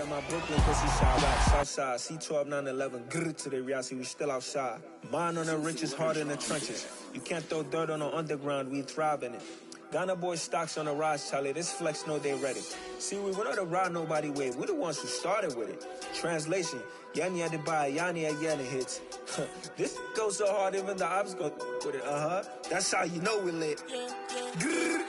Got my Brooklyn pussy side rap, Southside, C12, 911, grrr to the Riasi, we still outside. Mine on the riches, hard in the trenches. You can't throw dirt on the underground, we thrive in it. Ghana boys stocks on the rise, Charlie, this flex know they ready. See, we went on the ride nobody way, we the ones who started with it. Translation, Yanni had to buy, Yanni had Yanni hits. This goes so hard, even the ops go with it, That's how you know we lit. Grrr,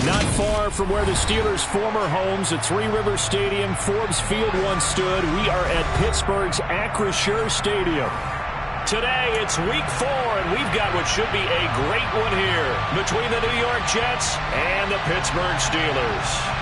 Not far from where the Steelers' former homes at Three Rivers Stadium, Forbes Field once stood, we are at Pittsburgh's Acrisure Stadium. Today, it's Week 4, and we've got what should be a great one here between the New York Jets and the Pittsburgh Steelers.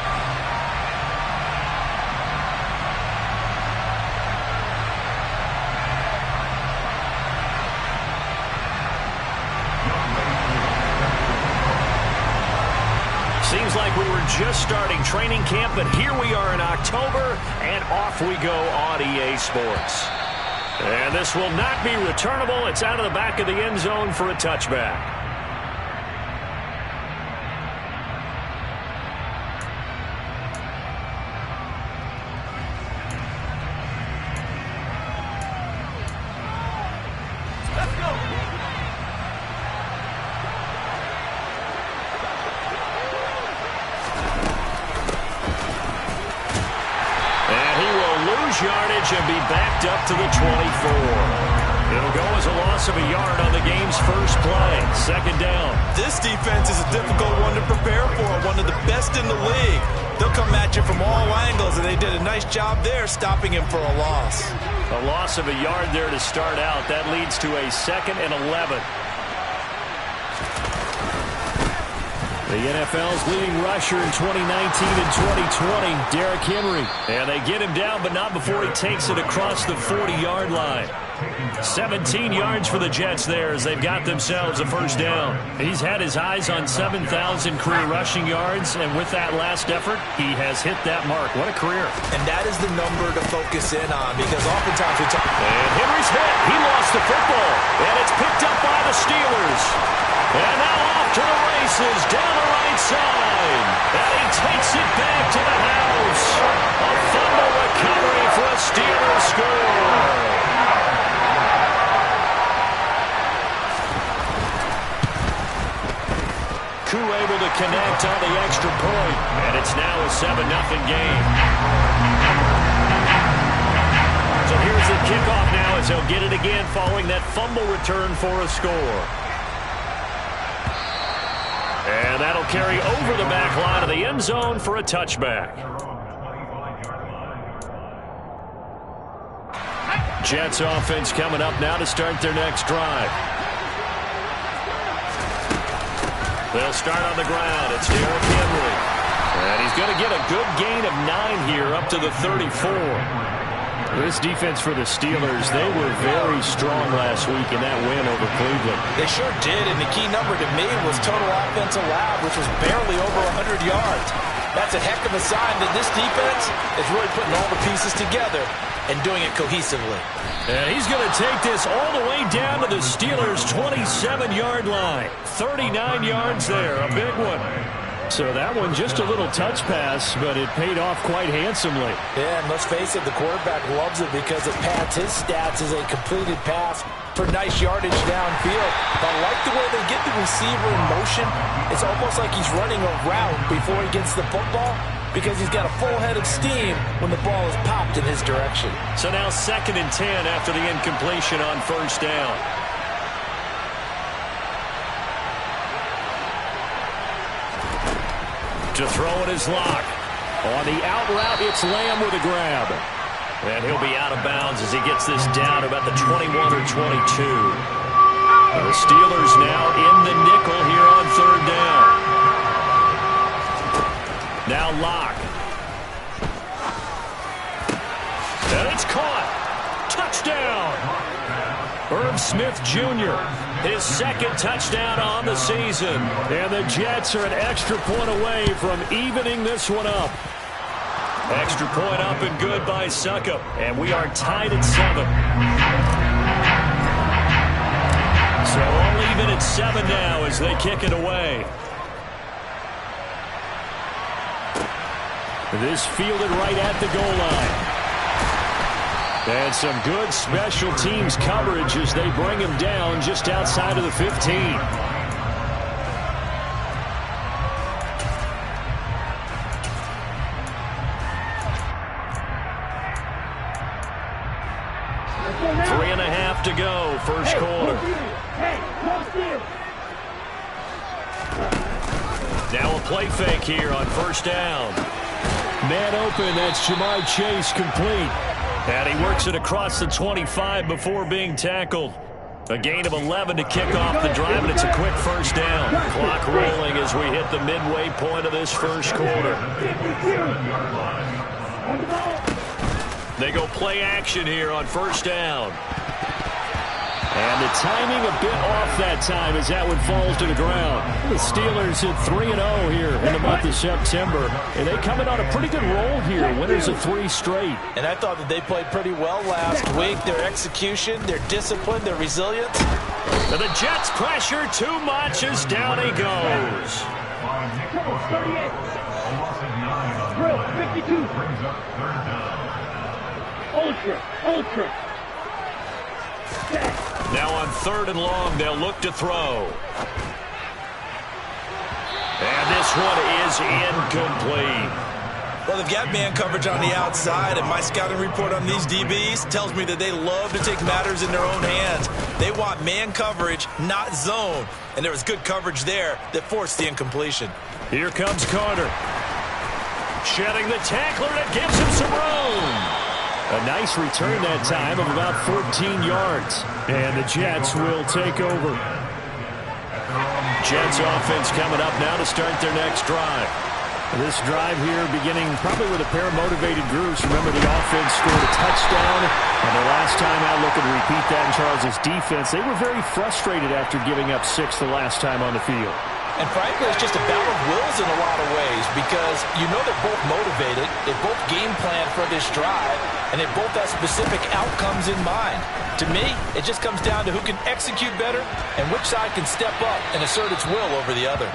Seems like we were just starting training camp, but here we are in October, and off we go on EA Sports. And this will not be returnable. It's out of the back of the end zone for a touchback. Yardage and be backed up to the 24. It'll go as a loss of a yard on the game's first play. Second down. This defense is a difficult one to prepare for, one of the best in the league. They'll come at you from all angles, and they did a nice job there stopping him for a loss. A loss of a yard there to start out. That leads to a 2nd and 11. The NFL's leading rusher in 2019 and 2020, Derrick Henry. And they get him down, but not before he takes it across the 40-yard line. 17 yards for the Jets there as they've got themselves a first down. He's had his eyes on 7,000 career rushing yards, and with that last effort, he has hit that mark. What a career. And that is the number to focus in on, because oftentimes we talk... And Henry's hit. He lost the football, and it's picked up by the Steelers. And now off to the races down the right side. And he takes it back to the house. A fumble recovery for a Steelers score. Koo able to connect on the extra point. And it's now a 7-0 game. So here's the kickoff now as he'll get it again following that fumble return for a score. And that'll carry over the back line of the end zone for a touchback. Jets offense coming up now to start their next drive. They'll start on the ground. It's Derrick Henry. And he's going to get a good gain of 9 here up to the 34. This defense for the Steelers, they were very strong last week in that win over Cleveland. They sure did, and the key number to me was total offense allowed, which was barely over 100 yards. That's a heck of a sign that this defense is really putting all the pieces together and doing it cohesively. And he's going to take this all the way down to the Steelers' 27-yard line. 39 yards there, a big one. So that one just a little touch pass, but it paid off quite handsomely. Yeah, and let's face it, the quarterback loves it because it pads his stats as a completed pass for nice yardage downfield. I like the way they get the receiver in motion. It's almost like he's running a route before he gets the football because he's got a full head of steam when the ball is popped in his direction. So now 2nd and 10 after the incompletion on first down. To throw it is Lock. On the out route, it's Lamb with a grab. And he'll be out of bounds as he gets this down about the 21 or 22. The Steelers now in the nickel here on 3rd down. lock. And it's caught. Touchdown. Irv Smith Jr., his second touchdown on the season. And the Jets are an extra point away from evening this one up. Extra point up and good by Suckup. And we are tied at 7. So all even at 7 now as they kick it away. This fielded right at the goal line. And some good special teams coverage as they bring him down just outside of the 15. Three and a half to go, first quarter. Now a play fake here on first down. Man open, that's Jamar Chase complete. And he works it across the 25 before being tackled. A gain of 11 to kick off the drive, and it's a quick first down. Clock rolling as we hit the midway point of this first quarter. They go play action here on first down. And the timing a bit off that time as that one falls to the ground. The Steelers at 3-0 here in the month of September. And they come in on a pretty good roll here. Winners of 3 straight. And I thought that they played pretty well last week. Their execution, their discipline, their resilience. And the Jets pressure too much as down he goes. 52. Ultra. Now on 3rd and long, they'll look to throw. And this one is incomplete. Well, they've got man coverage on the outside, and my scouting report on these DBs tells me that they love to take matters in their own hands. They want man coverage, not zone. And there was good coverage there that forced the incompletion. Here comes Carter. Shedding the tackler, and it gives him some room. A nice return that time of about 14 yards. And the Jets will take over. Jets offense coming up now to start their next drive. This drive here beginning probably with a pair of motivated groups. Remember, the offense scored a touchdown. And the last time out, looking to repeat that in Charles' defense. They were very frustrated after giving up 6 the last time on the field. And frankly, it's just a battle of wills in a lot of ways because you know they're both motivated, they both game plan for this drive, and they both have specific outcomes in mind. To me, it just comes down to who can execute better and which side can step up and assert its will over the other.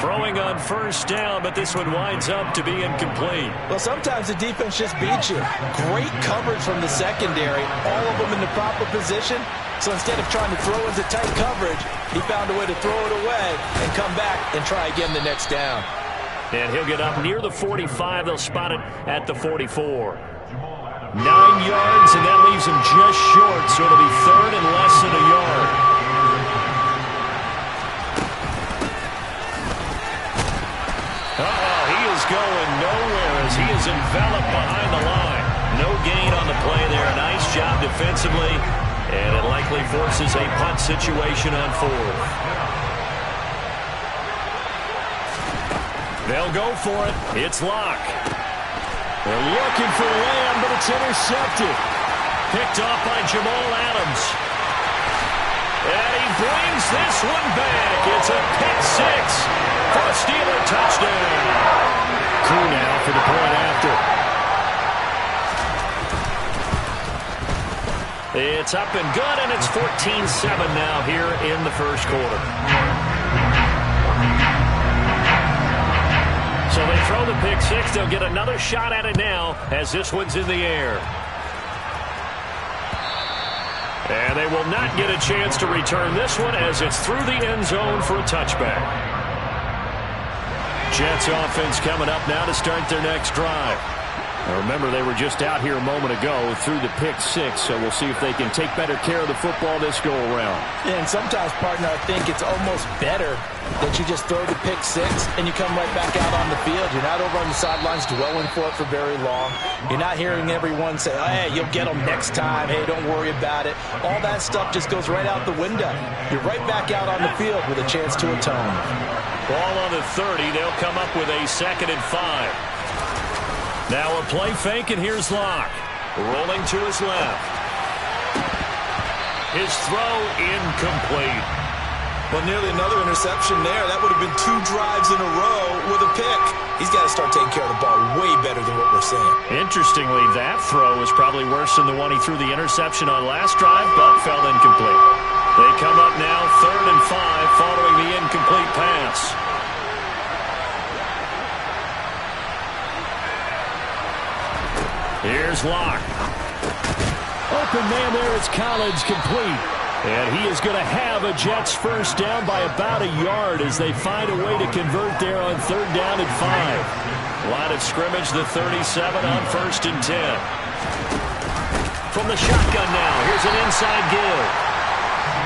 Throwing on first down, but this one winds up to be incomplete. Well, sometimes the defense just beats you. Great coverage from the secondary, all of them in the proper position. So instead of trying to throw into tight coverage, he found a way to throw it away and come back and try again the next down. And he'll get up near the 45. They'll spot it at the 44. 9 yards, and that leaves him just short, so it'll be 3rd and less than a yard. He is going nowhere as he is enveloped behind the line. No gain on the play there. Nice job defensively. And it likely forces a punt situation on 4th. They'll go for it. It's Locke. They're looking for Lamb, but it's intercepted. Picked off by Jamal Adams. And he brings this one back. It's a pick 6 for a Steeler touchdown. Crew now for the point after. It's up and good, and it's 14-7 now here in the first quarter. So they throw the pick 6. They'll get another shot at it now as this one's in the air. And they will not get a chance to return this one as it's through the end zone for a touchback. Jets offense coming up now to start their next drive. Now remember, they were just out here a moment ago through the pick six, so we'll see if they can take better care of the football this go-around. Yeah, and sometimes, partner, I think it's almost better that you just throw the pick six and you come right back out on the field. You're not over on the sidelines dwelling for it for very long. You're not hearing everyone say, oh, hey, you'll get them next time. Hey, don't worry about it. All that stuff just goes right out the window. You're right back out on the field with a chance to atone. Ball on the 30. They'll come up with a 2nd and 5. Now a play fake, and here's Locke. Rolling to his left. His throw incomplete. Well, nearly another interception there. That would have been 2 drives in a row with a pick. He's got to start taking care of the ball way better than what we're seeing. Interestingly, that throw was probably worse than the one he threw the interception on last drive, but fell incomplete. They come up now 3rd and 5 following the incomplete pass. Here's Locke. Open man there is Collins, complete. And he is going to have a Jets first down by about a yard as they find a way to convert there on 3rd down and 5. Line of scrimmage, the 37 on 1st and 10. From the shotgun now, here's an inside give.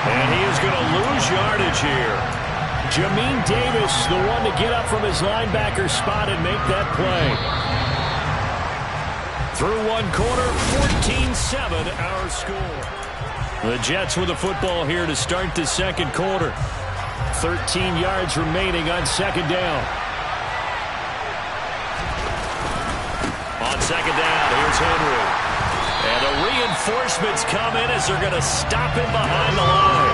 And he is going to lose yardage here. Jamin Davis, the one to get up from his linebacker spot and make that play. Through one quarter, 14-7 our score. The Jets with the football here to start the 2nd quarter. 13 yards remaining on 2nd down. On 2nd down, here's Henry. And the reinforcements come in as they're going to stop him behind the line.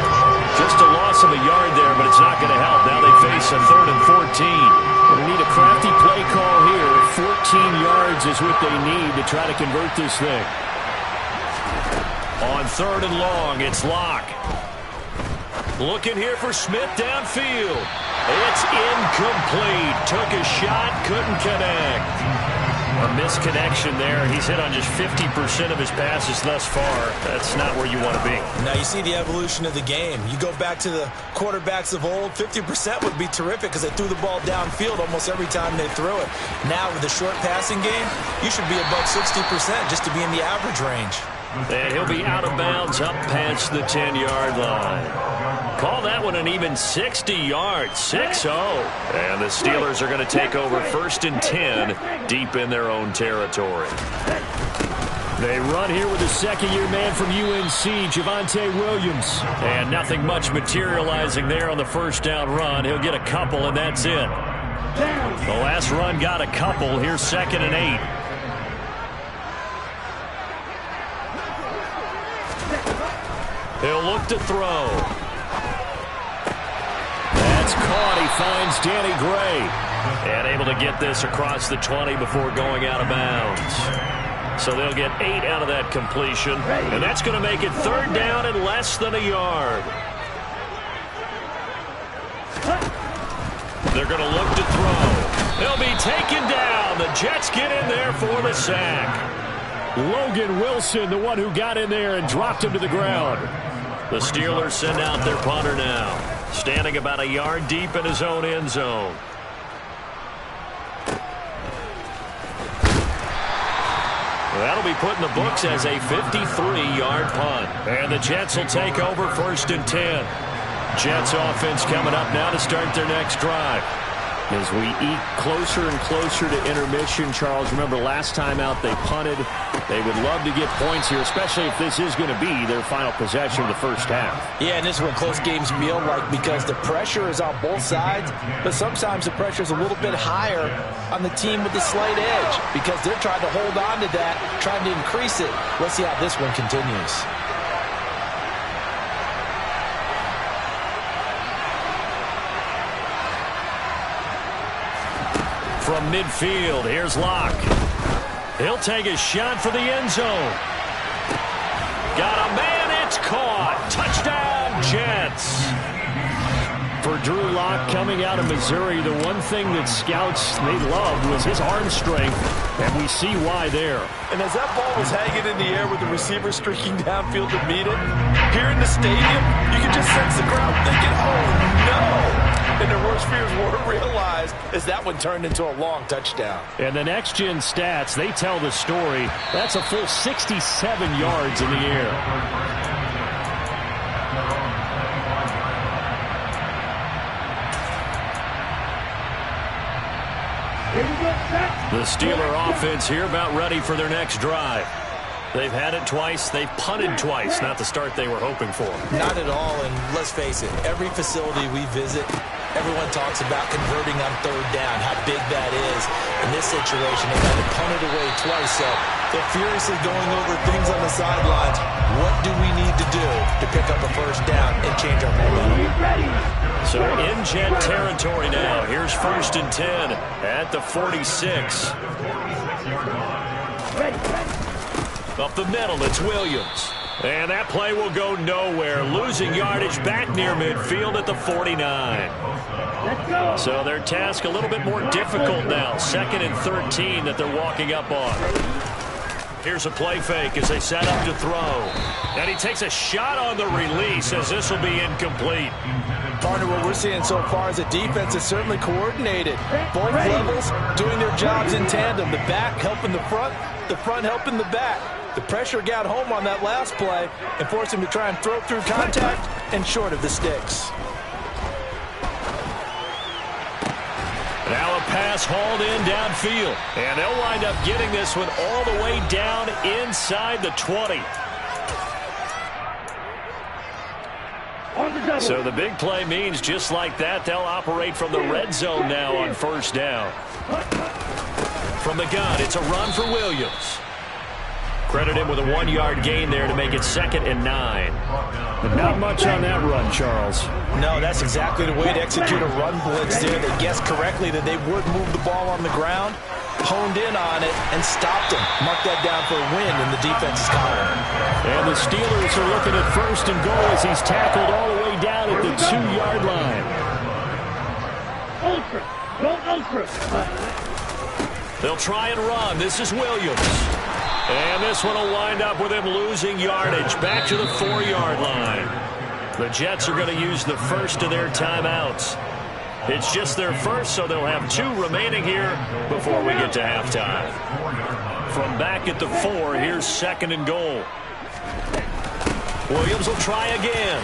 Just a loss of a yard there, but it's not going to help. Now they face a 3rd and 14. They need a crafty play call here. 14 yards is what they need to try to convert this thing. On 3rd and long, it's Locke. Looking here for Smith downfield. It's incomplete. Took a shot, couldn't connect. A misconnection there. He's hit on just 50% of his passes thus far. That's not where you want to be. Now you see the evolution of the game. You go back to the quarterbacks of old, 50% would be terrific because they threw the ball downfield almost every time they threw it. Now with the short passing game, you should be above 60% just to be in the average range. And he'll be out of bounds up past the 10-yard line. Call that one an even 60 yards, 6-0. And the Steelers are going to take over 1st and 10 deep in their own territory. They run here with a second-year man from UNC, Javonte Williams. And nothing much materializing there on the first down run. He'll get a couple, and that's it. The last run got a couple. Here's 2nd and 8. He'll look to throw. That's caught. He finds Danny Gray. And able to get this across the 20 before going out of bounds. So they'll get 8 out of that completion. And that's going to make it 3rd down and less than a yard. They're going to look to throw. They'll be taken down. The Jets get in there for the sack. Logan Wilson, the one who got in there and dropped him to the ground. The Steelers send out their punter now, standing about a yard deep in his own end zone. That'll be put in the books as a 53-yard punt. And the Jets will take over 1st and 10. Jets offense coming up now to start their next drive. As we eat closer and closer to intermission, Charles, remember last time out they punted. They would love to get points here, especially if this is going to be their final possession of the first half. Yeah, and this is what close games feel like because the pressure is on both sides, but sometimes the pressure is a little bit higher on the team with the slight edge because they're trying to hold on to that, trying to increase it. Let's see how this one continues. From midfield, here's Locke. He'll take a shot for the end zone. Got a man, it's caught. Touchdown, Jets. For Drew Lock coming out of Missouri, the one thing that scouts they loved was his arm strength, and we see why there. And as that ball was hanging in the air with the receiver streaking downfield to meet it, here in the stadium, you could just sense the crowd thinking, oh, no! And their worst fears were realized as that one turned into a long touchdown. And the next-gen stats, they tell the story. That's a full 67 yards in the air. The Steeler offense here about ready for their next drive. They've had it twice. They've punted twice. Not the start they were hoping for. Not at all, and let's face it, every facility we visit, everyone talks about converting on third down, how big that is. In this situation, they've had to punt it away twice, so they're furiously going over things on the sidelines. What do we need to do to pick up a first down and change our momentum? So in Jet territory now. Here's 1st and 10 at the 46. Up the middle, it's Williams. And that play will go nowhere. Losing yardage back near midfield at the 49. So their task a little bit more difficult now. 2nd and 13 that they're walking up on. Here's a play fake as they set up to throw. And he takes a shot on the release as this will be incomplete. Partner, what we're seeing so far is a defense is certainly coordinated. Both levels doing their jobs in tandem. The back helping the front helping the back. The pressure got home on that last play and forced him to try and throw through contact and short of the sticks. Now a pass hauled in downfield. And they'll wind up getting this one all the way down inside the 20. So the big play means just like that, they'll operate from the red zone now on 1st down. From the gun, it's a run for Williams. Credit him with a 1-yard gain there to make it 2nd and 9. Not much on that run, Charles. No, that's exactly the way to execute a run blitz there. They guessed correctly that they would move the ball on the ground, honed in on it, and stopped him. Mark that down for a win in the defense's column. And the Steelers are looking at 1st and goal as he's tackled all the way down at the 2-yard line. Ultra. Go ultra. They'll try and run. This is Williams. And this one will wind up with him losing yardage back to the 4-yard line. The Jets are going to use the first of their timeouts. It's just their first, so they'll have 2 remaining here before we get to halftime. From back at the 4, here's 2nd and goal. Williams will try again.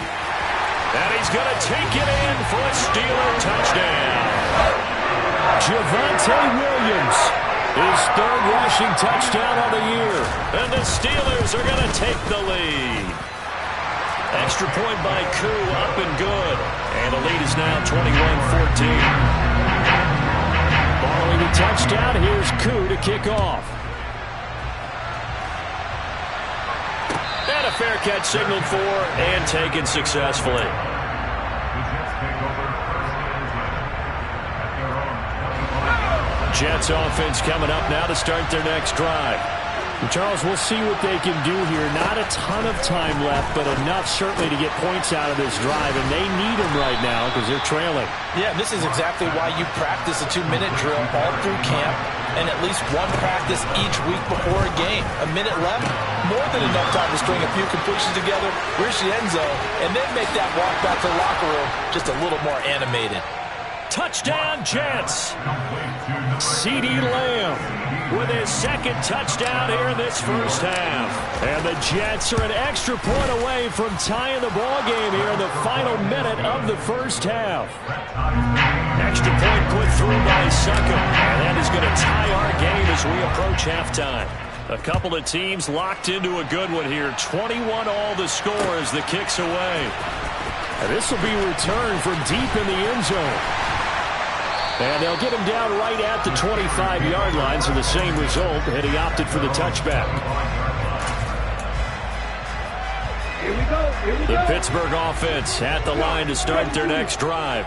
And he's going to take it in for a Steeler touchdown. Javonte Williams. His 3rd rushing touchdown on the year. And the Steelers are going to take the lead. Extra point by Koo, up and good. And the lead is now 21-14. Following the touchdown, here's Koo to kick off. And a fair catch signaled for and taken successfully. Jets offense coming up now to start their next drive. And Charles, we'll see what they can do here. Not a ton of time left, but enough certainly to get points out of this drive, and they need them right now because they're trailing. Yeah, this is exactly why you practice a 2-minute drill all through camp and at least one practice each week before a game. A minute left, more than enough time to string a few completions together, reach the end zone, and then make that walk back to the locker room just a little more animated. Touchdown, Jets. CeeDee Lamb with his 2nd touchdown here in this first half. And the Jets are an extra point away from tying the ball game here in the final minute of the first half. Extra point put through by Succop. And that is going to tie our game as we approach halftime. A couple of teams locked into a good one here. 21 all the score as the kick's away. And this will be returned from deep in the end zone. And they'll get him down right at the 25-yard line, so the same result, and he opted for the touchback. Here we go. The Pittsburgh offense at the line to start their next drive.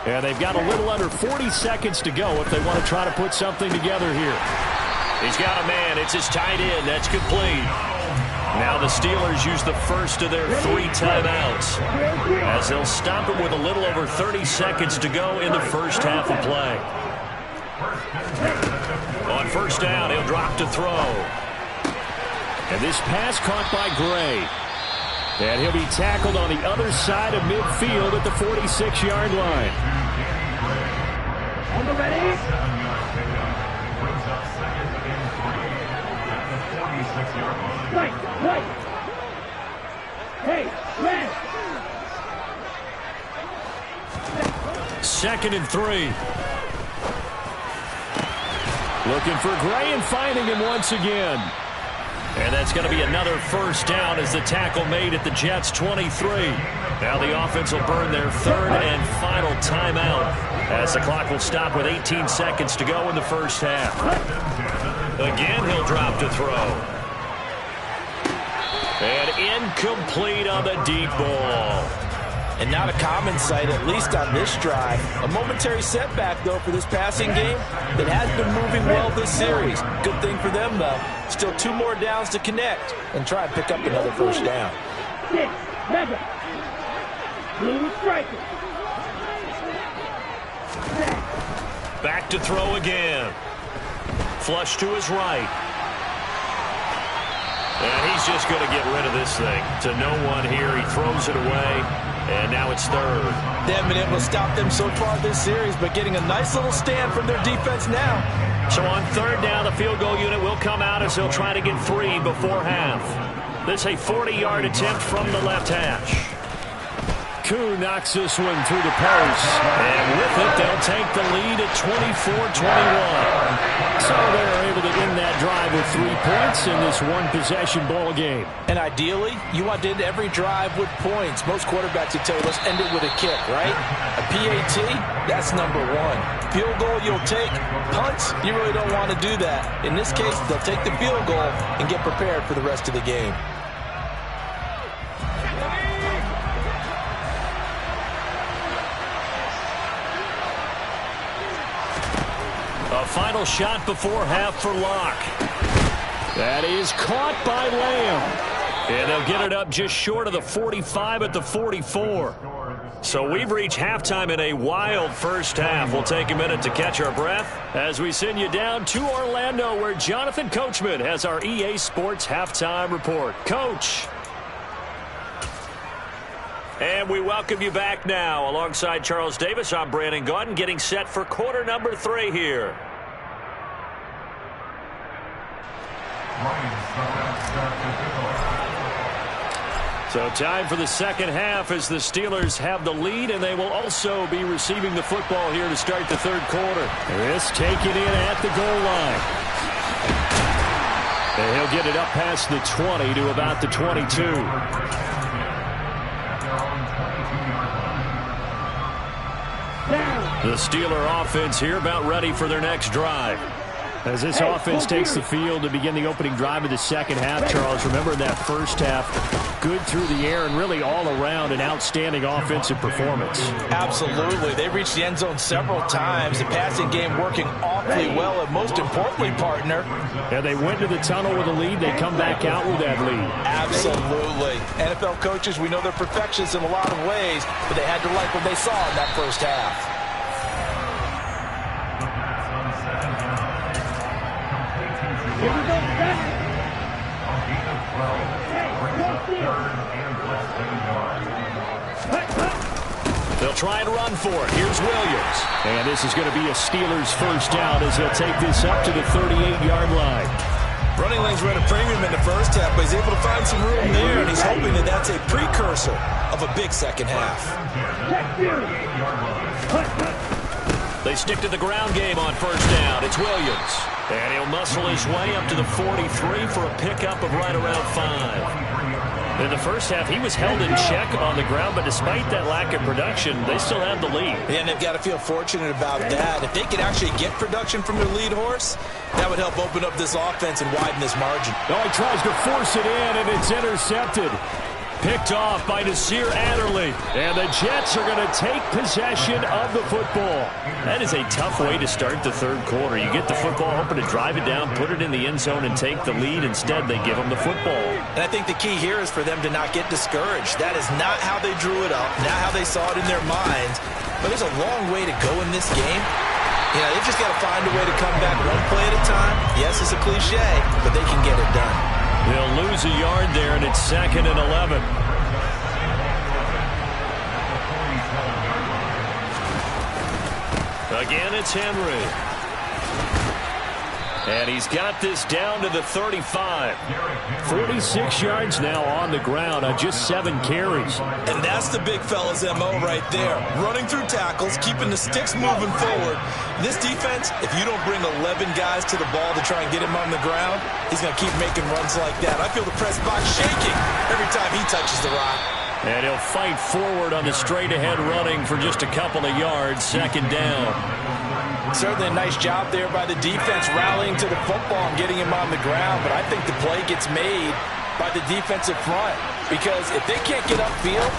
And they've got a little under 40 seconds to go if they want to try to put something together here. He's got a man. It's his tight end. That's complete. Now the Steelers use the first of their 3 timeouts, as they'll stop it with a little over 30 seconds to go in the first half of play. On first down, he'll drop to throw. And this pass caught by Gray. And he'll be tackled on the other side of midfield at the 46-yard line. On the ready. Right. Hey, red. 2nd and 3. Looking for Gray and finding him once again. And that's going to be another first down as the tackle made at the Jets' 23. Now the offense will burn their 3rd and final timeout as the clock will stop with 18 seconds to go in the first half. Again, he'll drop to throw. And incomplete on the deep ball. And not a common sight, at least on this drive. A momentary setback, though, for this passing game that has been moving well this series. Good thing for them, though. Still 2 more downs to connect and try and pick up another first down. 6, 7. Blue striker. Back to throw again. Flush to his right. And he's just going to get rid of this thing. To no one here. He throws it away. And now it's 3rd. They haven't been able to stop them so far this series, but getting a nice little stand from their defense now. So on 3rd down, the field goal unit will come out as they'll try to get 3 before half. This is a 40-yard attempt from the left hash. Koo knocks this one through the post. And with it, they'll take the lead at 24-21. So they're able to end that drive with 3 points in this one-possession ball game. And ideally, you want to end every drive with points. Most quarterbacks would tell you, let's end it with a kick, right? A PAT, that's number 1. Field goal, you'll take. Punts, you really don't want to do that. In this case, they'll take the field goal and get prepared for the rest of the game. A final shot before half for Locke. That is caught by Lamb. And they'll get it up just short of the 45 at the 44. So we've reached halftime in a wild first half. We'll take a minute to catch our breath as we send you down to Orlando, where Jonathan Coachman has our EA Sports halftime report. Coach. And we welcome you back now. Alongside Charles Davis, I'm Brandon Gaudin, getting set for quarter number 3 here. So time for the second half as the Steelers have the lead, and they will also be receiving the football here to start the 3rd quarter. This taken in at the goal line. And he'll get it up past the 20 to about the 22. The Steeler offense here about ready for their next drive. As this offense takes the field to begin the opening drive of the second half, Charles, remember that first half, good through the air and really all around an outstanding offensive performance. Absolutely. They reached the end zone several times. The passing game working awfully well, and most importantly, partner. And they went to the tunnel with a lead. They come back out with that lead. Absolutely. NFL coaches, we know they're perfectionists in a lot of ways, but they had to like what they saw in that first half. Here we go, They'll try and run for it. Here's Williams. And this is going to be a Steelers first down as they'll take this up to the 38-yard line. Running lanes were at a premium in the first half, but he's able to find some room there, and he's hoping that that's a precursor of a big second half. They stick to the ground game on first down. It's Williams. And he'll muscle his way up to the 43 for a pickup of right around 5. In the first half, he was held in check on the ground, but despite that lack of production, they still have the lead. And they've got to feel fortunate about that. If they could actually get production from their lead horse, that would help open up this offense and widen this margin. Oh, he tries to force it in, and it's intercepted. Picked off by Nasir Adderley. And the Jets are going to take possession of the football. That is a tough way to start the third quarter. You get the football, hoping to drive it down, put it in the end zone, and take the lead. Instead, they give them the football. And I think the key here is for them to not get discouraged. That is not how they drew it up, not how they saw it in their minds. But there's a long way to go in this game. You know, they've just got to find a way to come back one play at a time. Yes, it's a cliche, but they can get it done. They'll lose a yard there, and it's 2nd and 11. Again, it's Henry. And he's got this down to the 35. 46 yards now on the ground on just 7 carries. And that's the big fella's MO right there. Running through tackles, keeping the sticks moving forward. This defense, if you don't bring 11 guys to the ball to try and get him on the ground, he's going to keep making runs like that. I feel the press box shaking every time he touches the rock. And he'll fight forward on the straight-ahead running for just a couple of yards. 2nd down. Certainly a nice job there by the defense rallying to the football and getting him on the ground. But I think the play gets made by the defensive front. Because if they can't get upfield,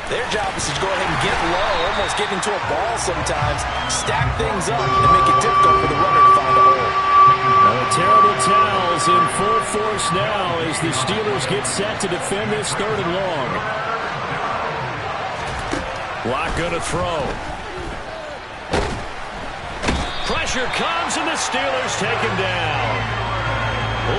their job is to go ahead and get low, almost get into a ball sometimes, stack things up, and make it difficult for the runner to find a hole. Terrible towels in full force now as the Steelers get set to defend this 3rd and long. Lock going to throw. Pressure comes, and the Steelers take him down.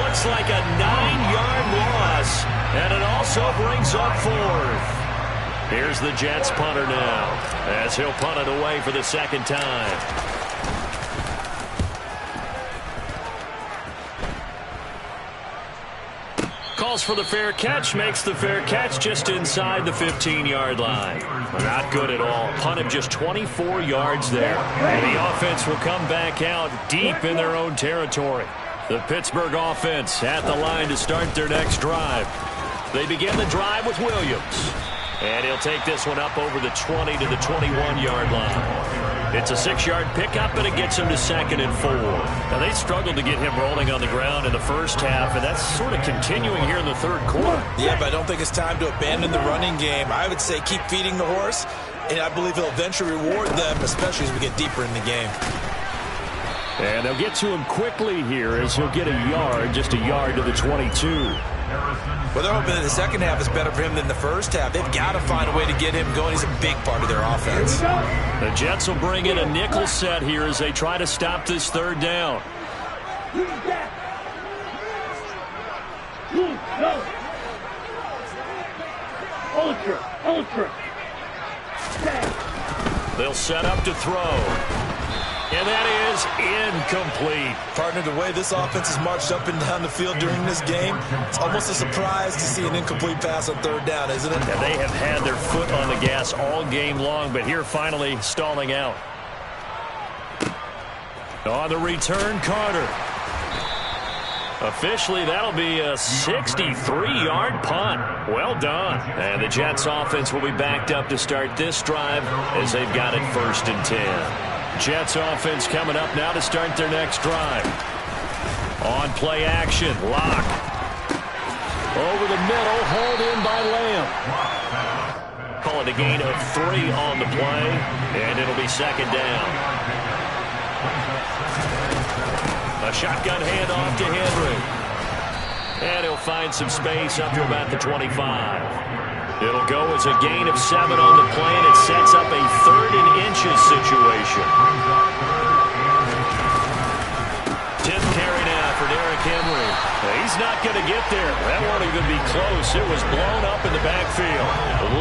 Looks like a 9-yard loss, and it also brings up 4th. Here's the Jets punter now, as he'll punt it away for the 2nd time. Calls for the fair catch, makes the fair catch just inside the 15-yard line. Not good at all. Punt him just 24 yards there. And the offense will come back out deep in their own territory. The Pittsburgh offense at the line to start their next drive. They begin the drive with Williams. And he'll take this one up over the 20 to the 21-yard line. It's a 6-yard pickup, and it gets him to 2nd and 4. Now, they struggled to get him rolling on the ground in the first half, and that's sort of continuing here in the third quarter. Yeah, but I don't think it's time to abandon the running game. I would say keep feeding the horse, and I believe he'll eventually reward them, especially as we get deeper in the game. And they'll get to him quickly here as he'll get a yard, just a yard to the 22. Well, they're hoping that the second half is better for him than the first half. They've got to find a way to get him going. He's a big part of their offense. The Jets will bring in a nickel set here as they try to stop this 3rd down. Ultra. They'll set up to throw. And that is incomplete. Partner, the way this offense has marched up and down the field during this game, it's almost a surprise to see an incomplete pass on 3rd down, isn't it? And they have had their foot on the gas all game long, but here finally stalling out. On the return, Carter. Officially, that'll be a 63-yard punt. Well done. And the Jets offense will be backed up to start this drive as they've got it 1st and 10. Jets offense coming up now to start their next drive. On play action, Lock. Over the middle, hauled in by Lamb. Call it a gain of 3 on the play, and it'll be 2nd down. A shotgun handoff to Henry. And he'll find some space up to about the 25. It'll go as a gain of 7 on the play, and it sets up a 3rd and inches situation. 10th carry now for Derrick Henry. He's not going to get there. That won't even be close. It was blown up in the backfield.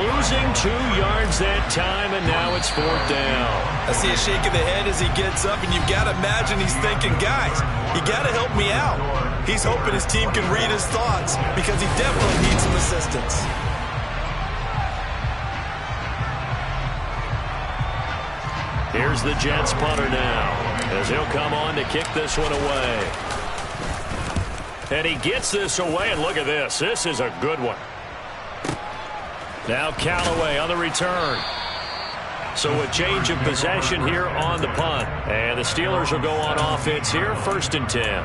Losing 2 yards that time, and now it's 4th down. I see a shake of the head as he gets up, and you've got to imagine he's thinking, guys, you got to help me out. He's hoping his team can read his thoughts because he definitely needs some assistance. Here's the Jets punter now as he'll come on to kick this one away. And he gets this away, and look at this. This is a good one. Now Callaway on the return. So a change of possession here on the punt. And the Steelers will go on offense here, 1st and 10.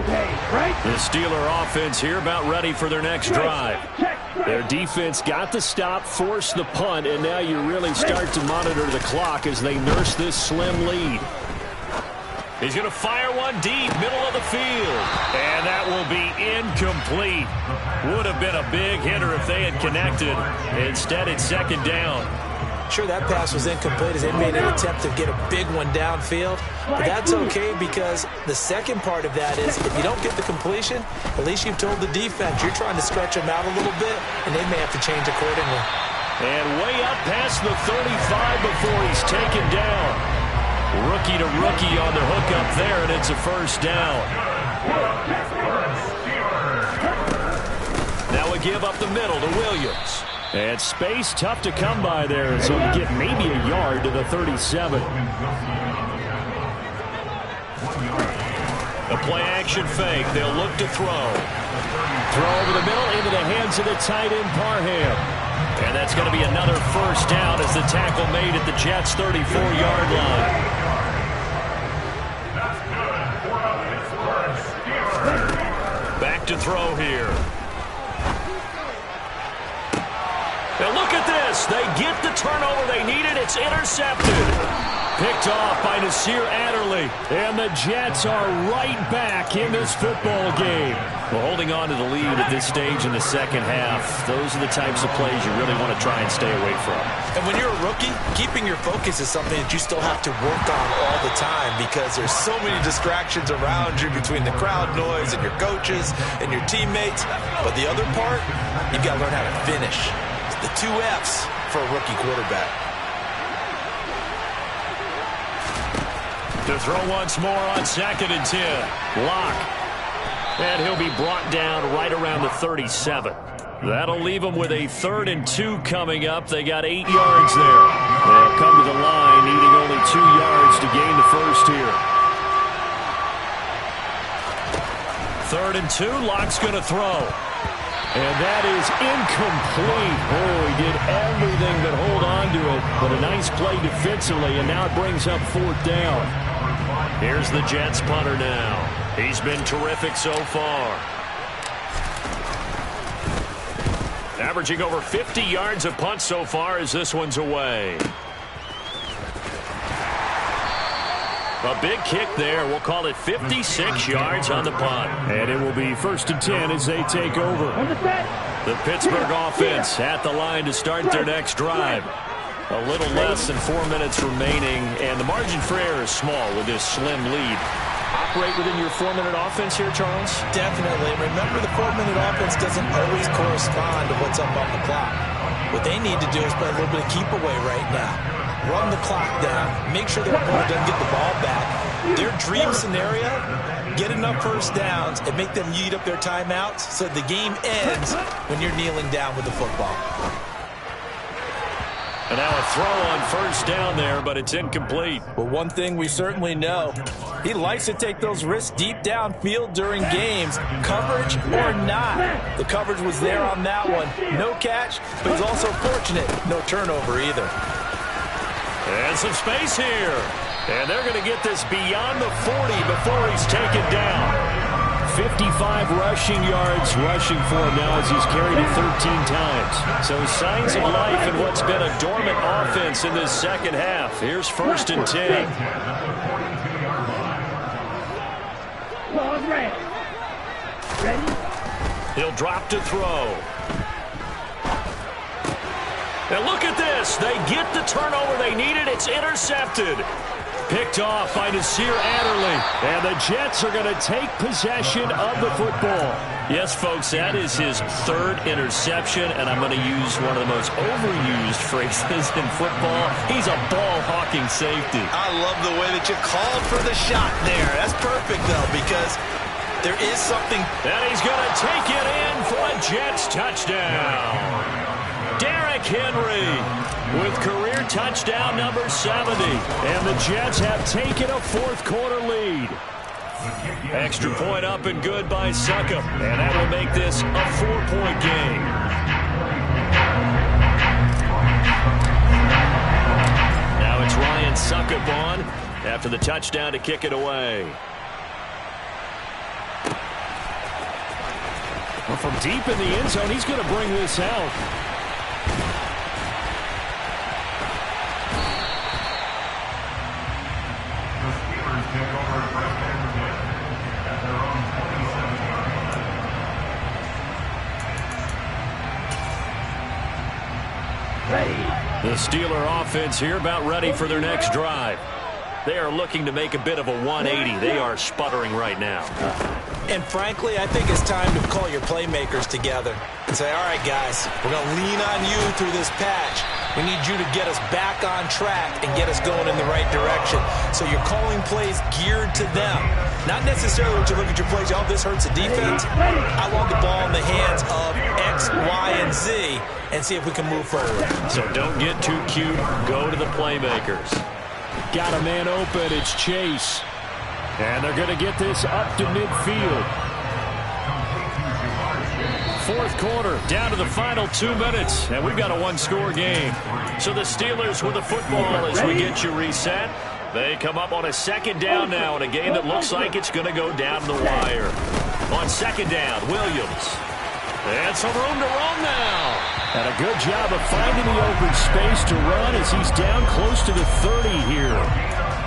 Okay. The Steeler offense here about ready for their next drive. Their defense got the stop, forced the punt, and now you really start to monitor the clock as they nurse this slim lead. He's going to fire one deep, middle of the field. And that will be incomplete. Would have been a big hitter if they had connected. Instead, it's second down. Sure, that pass was incomplete as they made an attempt to get a big one downfield. But that's okay because the second part of that is if you don't get the completion, at least you've told the defense you're trying to stretch them out a little bit, and they may have to change accordingly. And way up past the 35 before he's taken down. Rookie to rookie on the hook up there, and it's a first down. Now a give up the middle to Williams. And space tough to come by there, so you get maybe a yard to the 37. A play-action fake. They'll look to throw. Throw over the middle into the hands of the tight end, Parham. And that's going to be another first down as the tackle made at the Jets' 34-yard line. Back to throw here. Now look at this. They get the turnover they needed. It's intercepted. Picked off by Nasir Adderley. And the Jets are right back in this football game. Well, holding on to the lead at this stage in the second half, those are the types of plays you really want to try and stay away from. And when you're a rookie, keeping your focus is something that you still have to work on all the time because there's so many distractions around you between the crowd noise and your coaches and your teammates. But the other part, you've got to learn how to finish. The 2 F's for a rookie quarterback. To throw once more on 2nd and 10. Lock. And he'll be brought down right around the 37. That'll leave them with a 3rd and 2 coming up. They got 8 yards there. They'll come to the line needing only 2 yards to gain the first here. 3rd and 2. Lock's going to throw. And that is incomplete. Oh, he did everything but hold on to it. But a nice play defensively, and now it brings up 4th down. Here's the Jets punter now. He's been terrific so far. Averaging over 50 yards a punt so far as this one's away. A big kick there. We'll call it 56 yards on the punt. And it will be 1st and 10 as they take over. The Pittsburgh offense at the line to start their next drive. A little less than 4 minutes remaining, and the margin for error is small with this slim lead. Operate within your 4-minute offense here, Charles? Definitely. Remember, the 4-minute offense doesn't always correspond to what's up on the clock. What they need to do is play a little bit of keep away right now. Run the clock down. Make sure their opponent doesn't get the ball back. Their dream scenario, get enough first downs and make them eat up their timeouts so the game ends when you're kneeling down with the football. And now a throw on 1st down there, but it's incomplete. But one thing we certainly know, he likes to take those risks deep downfield during games, coverage or not. The coverage was there on that one. No catch, but he's also fortunate. No turnover either. And some space here. And they're going to get this beyond the 40 before he's taken down. 55 rushing yards rushing for him now as he's carried it 13 times. So signs of life in what's been a dormant offense in this second half. Here's 1st and 10. He'll drop to throw. And look at this. They get the turnover they needed. It's intercepted. Picked off by Nasir Adderley. And the Jets are going to take possession of the football. Yes, folks, that is his 3rd interception, and I'm going to use one of the most overused phrases in football. He's a ball-hawking safety. I love the way that you called for the shot there. That's perfect, though, because there is something. And he's going to take it in for a Jets touchdown. Derrick Henry with career touchdown number 70. And the Jets have taken a 4th quarter lead. Extra point up and good by Succop. And that will make this a 4-point game. Now it's Ryan Succop on after the touchdown to kick it away. from deep in the end zone, he's going to bring this out. The Steeler offense here about ready for their next drive. They are looking to make a bit of a 180. They are sputtering right now. And frankly, I think it's time to call your playmakers together and say, all right, guys, we're going to lean on you through this patch. We need you to get us back on track and get us going in the right direction. So you're calling plays geared to them. Not necessarily when you look at your plays, oh, this hurts the defense. I want the ball in the hands of X, Y, and Z and see if we can move forward. So don't get too cute. Go to the playmakers. Got a man open. It's Chase. And they're going to get this up to midfield. Fourth quarter, down to the final 2 minutes, and we've got a one-score game. So the Steelers with the football as we get you reset. They come up on a second down now in a game that looks like it's going to go down the wire. On second down, Williams. And some room to run now. And a good job of finding the open space to run as he's down close to the 30 here.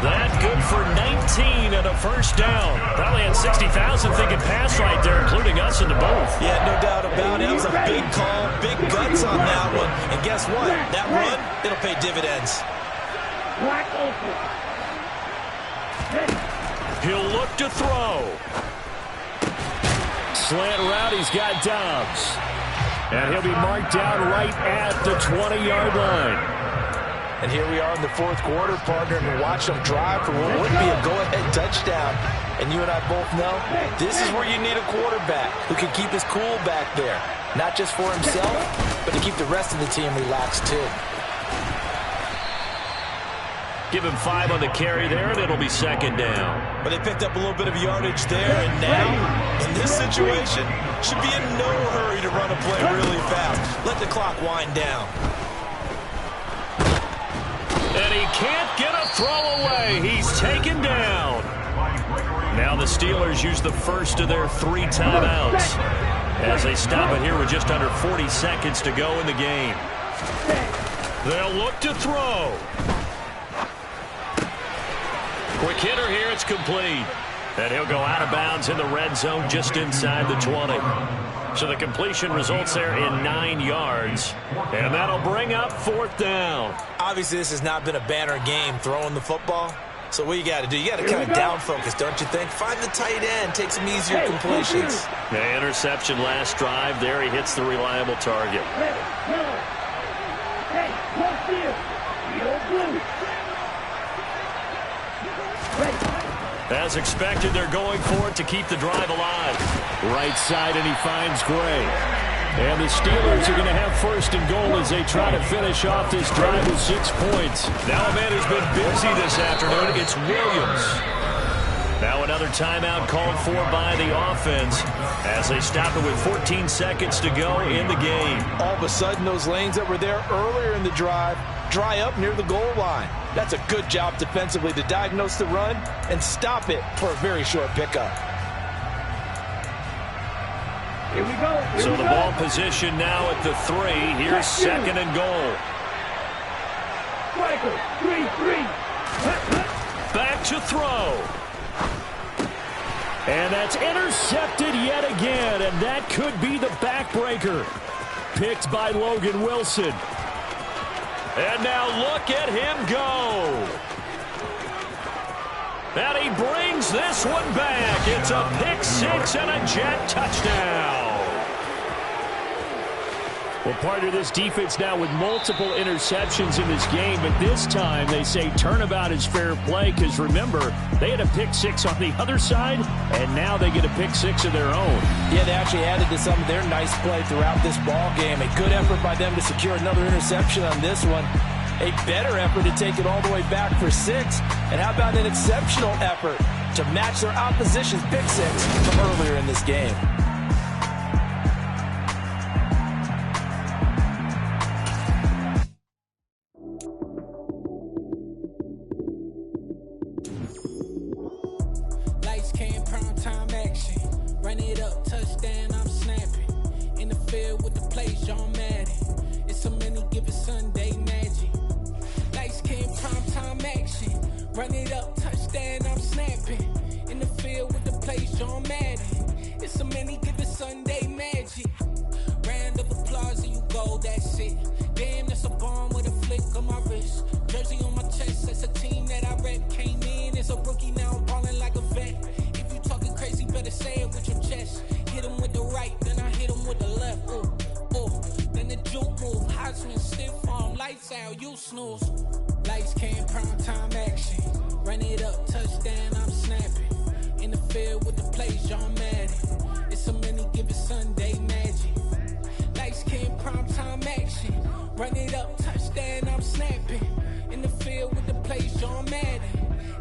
That good for 19 and a first down. Probably had 60,000 thinking pass right there, including us in the booth. Yeah, no doubt about it. That was a big call, big guts on that one. And guess what? That run, it'll pay dividends. He'll look to throw. Slant route, he's got Dobbs. And he'll be marked down right at the 20-yard line. And here we are in the fourth quarter, partner, and watch them drive for what would be a go-ahead touchdown. And you and I both know this is where you need a quarterback who can keep his cool back there. Not just for himself, but to keep the rest of the team relaxed too. Give him 5 on the carry there, and it'll be second down. But they picked up a little bit of yardage there, and now, in this situation, should be in no hurry to run a play really fast. Let the clock wind down. And he can't get a throw away. He's taken down. Now the Steelers use the first of their 3 timeouts as they stop it here with just under 40 seconds to go in the game. They'll look to throw. Quick hitter here. It's complete. And he'll go out of bounds in the red zone just inside the 20. So the completion results there in 9 yards. And that'll bring up fourth down. Obviously, this has not been a banner game throwing the football. So what you got to do, you got to kind of down focus, don't you think? Find the tight end, take some easier completions. The interception last drive. There he hits the reliable target. As expected, they're going for it to keep the drive alive. Right side, and he finds Gray. And the Steelers are going to have first and goal as they try to finish off this drive with 6 points. Now a man who's been busy this afternoon, it's Williams. Now another timeout called for by the offense as they stop it with 14 seconds to go in the game. All of a sudden, those lanes that were there earlier in the drive dry up near the goal line. That's a good job defensively to diagnose the run and stop it for a very short pickup. Here we go. So the ball position now at the 3. Here's second and goal. Striker, 3-3. Back to throw. And that's intercepted yet again, and that could be the backbreaker. Picked by Logan Wilson. And now look at him go. And he brings this one back. It's a pick 6 and a jet touchdown. Well, partner, this defense now with multiple interceptions in this game, but this time they say turnabout is fair play because, remember, they had a pick 6 on the other side, and now they get a pick 6 of their own. Yeah, they actually added to some of their nice play throughout this ball game. A good effort by them to secure another interception on this one. A better effort to take it all the way back for 6. And how about an exceptional effort to match their opposition's pick 6 from earlier in this game? Lights came, prime time action. Run it up, touchdown, I'm snapping. Run it up, touchdown, I'm snapping. In the field with the play, John Madden. It's a many given Sunday magic. Round of applause and you go, that's it. Damn, that's a bomb with a flick on my wrist. Jersey on my chest, that's a team that I rep. Came in as a rookie, now I'm ballin' like a vet. If you talking crazy, better say it with your chest. Hit him with the right, then I hit him with the left. Ooh, ooh. Then the juke move, Heisman, stiff arm, lights out, you snooze. Lights came, prime time action. Run it up, touchdown, I'm snapping. In the field with the plays, John Madden. It's a many given Sunday magic. Lights came, prime time action. Run it up, touchdown, I'm snapping. In the field with the plays, John Madden.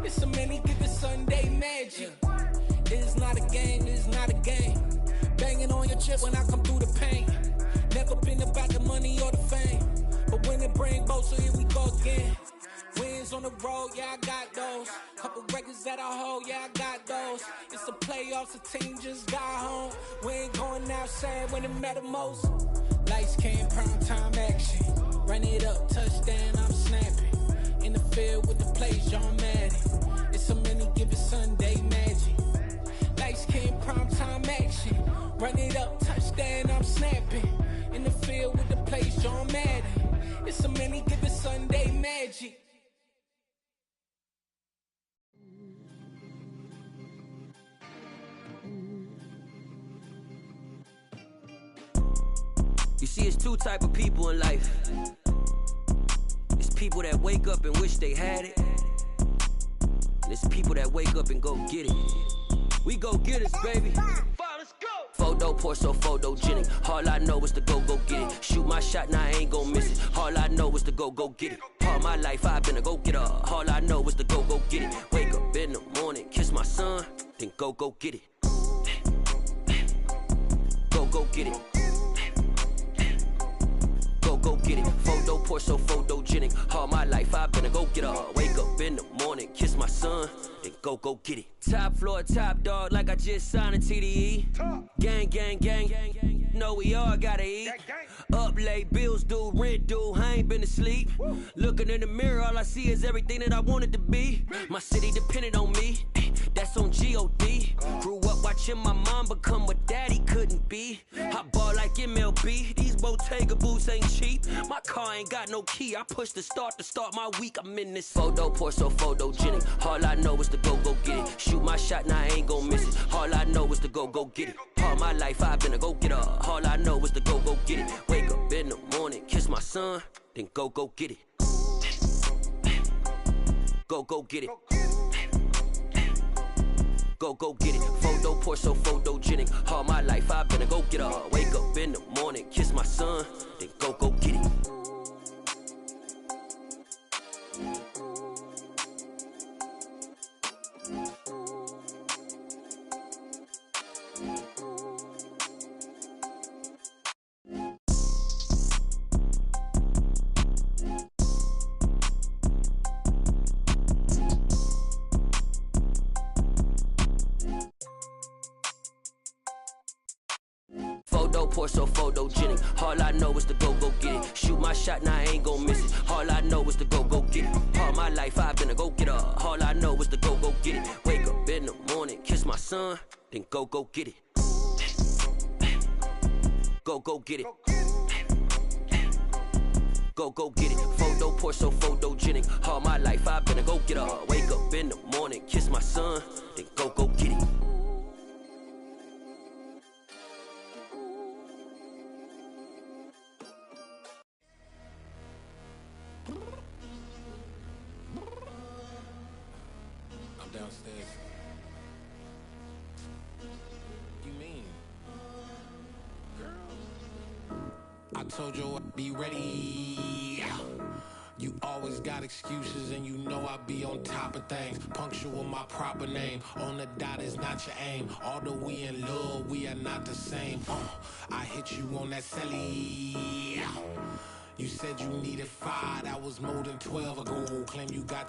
It's a many given Sunday magic. It is not a game, it is not a game. Banging on your chip when I come through the paint. Never been about the money or the fame. But when it bring both, so here we go again. Wins on the road, yeah, I got those. Couple records that I hold, yeah, I got those. It's the playoffs, the team just got home. We ain't going outside when it matter most. Lights came, prime time action. Run it up, touchdown, I'm snapping. In the field with the plays, John Madden. It's a many given Sunday magic. Lights came, prime time action. Run it up, touchdown, I'm snapping. In the field with the plays, John Madden. It's a many given Sunday magic. You see, it's two type of people in life. It's people that wake up and wish they had it. And it's people that wake up and go get it. We go get it, baby. Let's go. Photo pour so photogenic. All I know is to go get it. Shoot my shot, now I ain't gon' miss it. All I know is to go get it. All my life I've been a go-getter. All I know is to go get it. Wake up in the morning, kiss my son, then go get it. Go get it. Go get it. Photo pour so photogenic. All my life I've been a go-getter. Wake up in the morning, kiss my son, then go get it. Top floor, top dog, like I just signed a TDE. Gang, gang, gang, gang. Know we all gotta eat. Up late, bills due, rent due, I ain't been asleep. Looking in the mirror, all I see is everything that I wanted to be. My city depended on me, that's on G.O.D. Grew up watching my mom become what daddy couldn't be. I ball like MLB, these Bottega boots ain't cheap. My car ain't got no key, I push the start to start my week. I'm in this photo pour so photogenic. All I know is to go get it. Shoot my shot, now I ain't gon' miss it. All I know is to go get it. All my life I've been a go-getter. All I know is to go get it. Wake up in the morning, kiss my son, then go get it. Go get it. Go get it. Photo pour so photogenic. All my life I've been a go-getter. Wake up in the morning, kiss my son, then go get it. Photo pour so photogenic. All I know is to go get it. Shoot my shot, now I ain't gon' miss it. All I know is to go get it. All my life I've been a go-getter. All I know is to go get it. Wake up in the morning, kiss my son, then go get it. Go get it. Go get it. Photo pour so photogenic. All my life I've been a go-getter. Wake up in the morning, kiss my son, then go get it. I'm downstairs. You mean? Girl, I told you I'd be ready. You always got excuses and you know I be on top of things. Punctual my proper name. On the dot is not your aim. Although we in love, we are not the same. I hit you on that celly. You said you needed 5, that was more than 12 ago. Claim you got